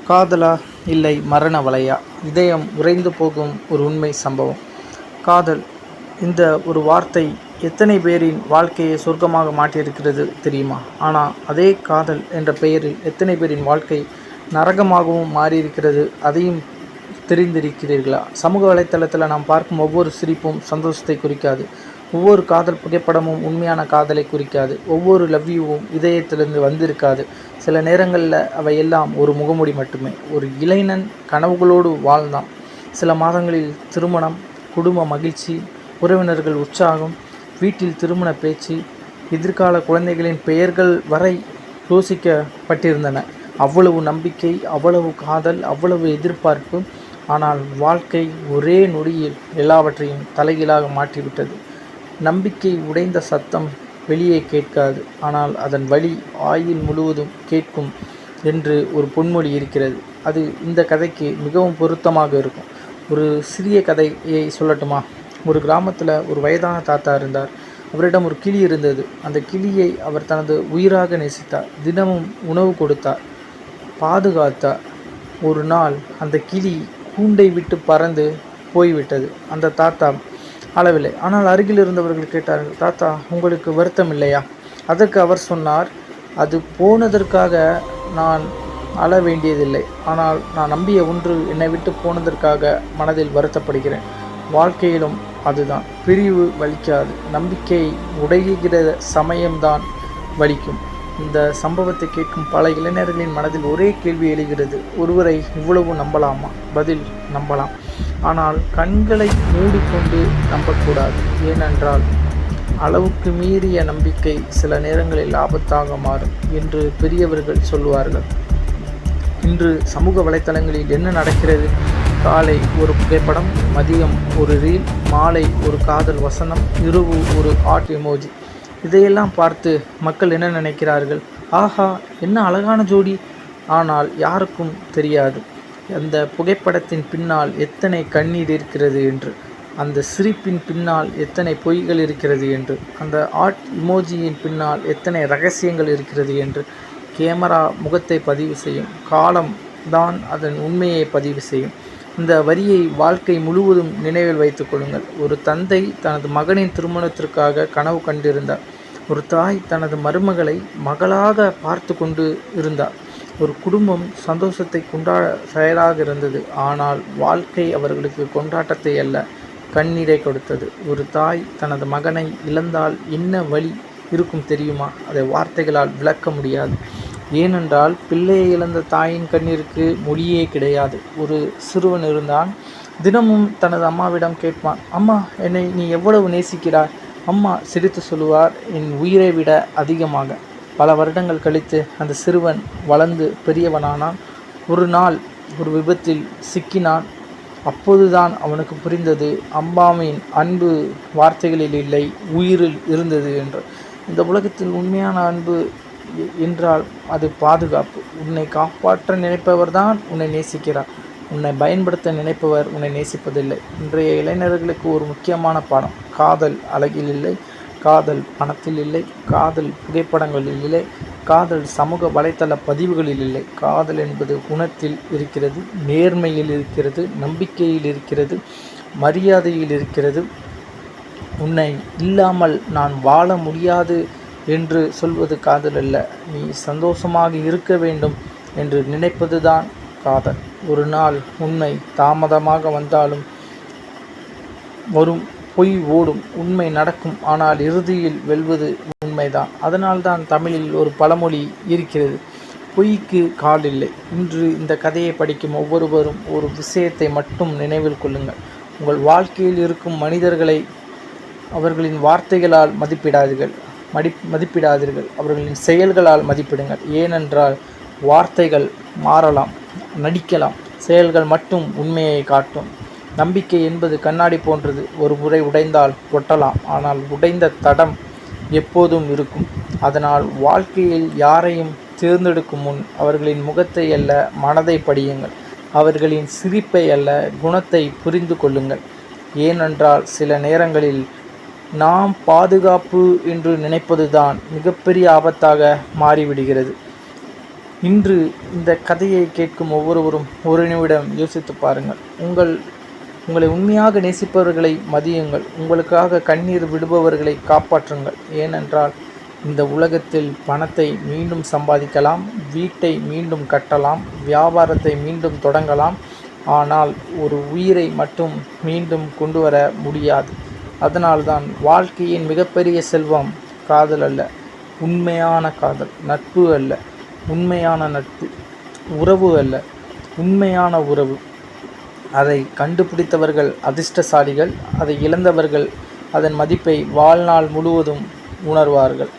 காதலா இல்லை மரண வலையா? இதயம் உறைந்து போகும் ஒரு உண்மை சம்பவம். காதல் இந்த ஒரு வார்த்தை எத்தனை பேரின் வாழ்க்கையை சொர்க்கமாக மாற்றியிருக்கிறது தெரியுமா? ஆனால் அதே காதல் என்ற பெயரில் எத்தனை பேரின் வாழ்க்கை நரகமாகவும் மாறியிருக்கிறது, அதையும் தெரிந்திருக்கிறீர்களா? சமூக வலைத்தளத்தில் நாம் பார்க்கும் ஒவ்வொரு சிரிப்பும் சந்தோஷத்தை குறிக்காது. ஒவ்வொரு காதல் புகைப்படமும் உண்மையான காதலை குறிக்காது. ஒவ்வொரு லவ் யூவும் இதயத்திலிருந்து வந்திருக்காது. சில நேரங்களில் அவை எல்லாம் ஒரு முகமூடி மட்டுமே. ஒரு இளைஞன் கனவுகளோடு வாழ்ந்தான். சில மாதங்களில் திருமணம், குடும்ப மகிழ்ச்சி, உறவினர்கள் உற்சாகம், வீட்டில் திருமண பேச்சு, எதிர்கால குழந்தைகளின் பெயர்கள் வரை யோசிக்கப்பட்டிருந்தன. அவ்வளவு நம்பிக்கை, அவ்வளவு காதல், அவ்வளவு எதிர்பார்ப்பு. ஆனால் வாழ்க்கை ஒரே நொடியில் எல்லாவற்றையும் தலைகீழாக மாற்றிவிட்டது. நம்பிக்கை உடைந்த சத்தம் வெளியே கேட்காது, ஆனால் அதன் வலி ஆயுள் முழுவதும் கேட்கும் என்று ஒரு பொன்மொழி இருக்கிறது. அது இந்த கதைக்கு மிகவும் பொருத்தமாக இருக்கும். ஒரு சிறிய கதையை சொல்லட்டுமா? ஒரு கிராமத்தில் ஒரு வயதான தாத்தா இருந்தார். அவரிடம் ஒரு கிளி இருந்தது. அந்த கிளியை அவர் தனது உயிராக நேசித்தார். தினமும் உணவு கொடுத்தார், பாதுகாத்தார். ஒரு நாள் அந்த கிளி கூண்டை விட்டு பறந்து போய்விட்டது. அந்த தாத்தா அளவில்லை. ஆனால் அருகில் இருந்தவர்கள் கேட்டார்கள், தாத்தா, உங்களுக்கு வருத்தம் இல்லையா? அதற்கு அவர் சொன்னார், அது போனதற்காக நான் அழ வேண்டியதில்லை. ஆனால் நான் நம்பிய ஒன்று என்னை விட்டு போனதற்காக மனதில் வருத்தப்படுகிறேன். வாழ்க்கையிலும் அதுதான். பிரிவு வலிக்காது, நம்பிக்கை உடைகிற சமயம்தான் வலிக்கும். இந்த சம்பவத்தை கேட்கும் பல இளைஞர்களின் மனதில் ஒரே கேள்வி எழுகிறது. ஒருவரை இவ்வளவு நம்பலாமா? பதில், நம்பலாம். ஆனால் கண்களை மூடிக்கொண்டு நம்பக்கூடாது. ஏனென்றால் அளவுக்கு மீறிய நம்பிக்கை சில நேரங்களில் ஆபத்தாக மாறும் என்று பெரியவர்கள் சொல்லுவார்கள். இன்று சமூக வலைத்தளங்களில் என்ன நடக்கிறது? காலை ஒரு புகைப்படம், மதியம் ஒரு ரீல், மாலை ஒரு காதல் வசனம், இரவு ஒரு ஆர்ட் எமோஜி. இதையெல்லாம் பார்த்து மக்கள் என்ன நினைக்கிறார்கள்? ஆஹா, என்ன அழகான ஜோடி! ஆனால் யாருக்கும் தெரியாது அந்த புகைப்படத்தின் பின்னால் எத்தனை கண்ணீர் இருக்கிறது என்று, அந்த சிரிப்பின் பின்னால் எத்தனை பொய்கள் இருக்கிறது என்று, அந்த ஆர்ட் இமோஜியின் பின்னால் எத்தனை ரகசியங்கள் இருக்கிறது என்று. கேமரா முகத்தை பதிவு செய்யும், காலம் தான் அதன் உண்மையை பதிவு செய்யும். இந்த வரியை வாழ்க்கை முழுவதும் நினைவில் வைத்துக் கொள்ளுங்கள். ஒரு தந்தை தனது மகனின் திருமணத்திற்காக கனவு கண்டிருந்தார். ஒரு தாய் தனது மருமகளை மகளாக பார்த்து கொண்டு இருந்தார். ஒரு குடும்பம் சந்தோஷத்தை கொண்டாட தயாராக இருந்தது. ஆனால் வாழ்க்கை அவர்களுக்கு கொண்டாட்டத்தை அல்ல, கண்ணீரை கொடுத்தது. ஒரு தாய் தனது மகனை இழந்தால் என்ன வலி இருக்கும் தெரியுமா? அதை வார்த்தைகளால் விளக்க முடியாது. ஏனென்றால் பிள்ளையை இழந்த தாயின் கண்ணீருக்கு மொழியே கிடையாது. ஒரு சிறுவன் இருந்தான். தினமும் தனது அம்மாவிடம் கேட்பான், அம்மா, என்னை நீ எவ்வளவு நேசிக்கிறாய்? அம்மா சிரித்து சொல்லுவார், என் உயிரை விட அதிகமாக. பல வருடங்கள் கழித்து அந்த சிறுவன் வளர்ந்து பெரியவனானான். ஒரு நாள் ஒரு விபத்தில் சிக்கினான். அப்போதுதான் அவனுக்கு புரிந்தது, அம்மாவின் அன்பு வார்த்தைகளில் இல்லை, உயிரில் இருந்தது என்று. இந்த உலகத்தில் உண்மையான அன்பு என்றால் அது பாதுகாப்பு. உன்னை காப்பாற்ற நினைப்பவர் தான் உன்னை நேசிக்கிறார். உன்னை பயன்படுத்த நினைப்பவர் உன்னை நேசிப்பதில்லை. இன்றைய இளைஞர்களுக்கு ஒரு முக்கியமான பாடம். காதல் அழகில் இல்லை, காதல் பணத்தில் இல்லை, காதல் புகைப்படங்களில் இல்லை, காதல் சமூக வலைத்தள பதிவுகளில் இல்லை. காதல் என்பது குணத்தில் இருக்கிறது, நேர்மையில் இருக்கிறது, நம்பிக்கையில் இருக்கிறது, மரியாதையில் இருக்கிறது. உன்னை இல்லாமல் நான் வாழ முடியாது என்று சொல்வது காதல் அல்ல. நீ சந்தோஷமாக இருக்க வேண்டும் என்று நினைப்பதுதான் காதல். ஒரு நாள் உண்மை தாமதமாக வந்தாலும் வரும், பொய் ஓடும், உண்மை நடக்கும். ஆனால் இறுதியில் வெல்வது உண்மைதான். அதனால்தான் தமிழில் ஒரு பழமொழி இருக்கிறது, பொய்க்கு கால் இல்லை. இன்று இந்த கதையை படிக்கும் ஒவ்வொருவரும் ஒரு விஷயத்தை மட்டும் நினைவில் கொள்ளுங்கள். உங்கள் வாழ்க்கையில் இருக்கும் மனிதர்களை அவர்களின் வார்த்தைகளால் மதிப்பிடாதீர்கள், அவர்களின் செயல்களால் மதிப்பிடுங்கள். ஏனென்றால் வார்த்தைகள் மாறலாம், நடிக்கலாம், செயல்கள் மட்டும் உண்மையை காட்டும். நம்பிக்கை என்பது கண்ணாடி போன்றது. ஒரு முறை உடைந்தால் ஒட்டலாம், ஆனால் உடைந்த தடம் எப்போதும் இருக்கும். அதனால் வாழ்க்கையில் யாரையும் தேர்ந்தெடுக்கும் முன் அவர்களின் முகத்தை அல்ல, மனதை படியுங்கள். அவர்களின் சிரிப்பை அல்ல, குணத்தை புரிந்து கொள்ளுங்கள். ஏனென்றால் சில நேரங்களில் நாம் பாதுகாப்பு என்று நினைப்பதுதான் மிகப்பெரிய ஆபத்தாக மாறிவிடுகிறது. இன்று இந்த கதையை கேட்கும் ஒவ்வொருவரும் ஒரு நிமிடம் யோசித்து பாருங்கள். உங்களை உண்மையாக நேசிப்பவர்களை மதியுங்கள். உங்களுக்காக கண்ணீர் விடுபவர்களை காப்பாற்றுங்கள். ஏனென்றால் இந்த உலகத்தில் பணத்தை மீண்டும் சம்பாதிக்கலாம், வீட்டை மீண்டும் கட்டலாம், வியாபாரத்தை மீண்டும் தொடங்கலாம். ஆனால் ஒரு உயிரை மட்டும் மீண்டும் கொண்டு வர முடியாது. அதனால்தான் வாழ்க்கையின் மிகப்பெரிய செல்வம் காதல் அல்ல, உண்மையான காதல். நட்பு அல்ல, உண்மையான நட்பு. உறவு அல்ல, உண்மையான உறவு. அதை கண்டுபிடித்தவர்கள் அதிர்ஷ்டசாலிகள். அதை இழந்தவர்கள் அதன் மதிப்பை வாழ்நாள் முழுவதும் உணர்வார்கள்.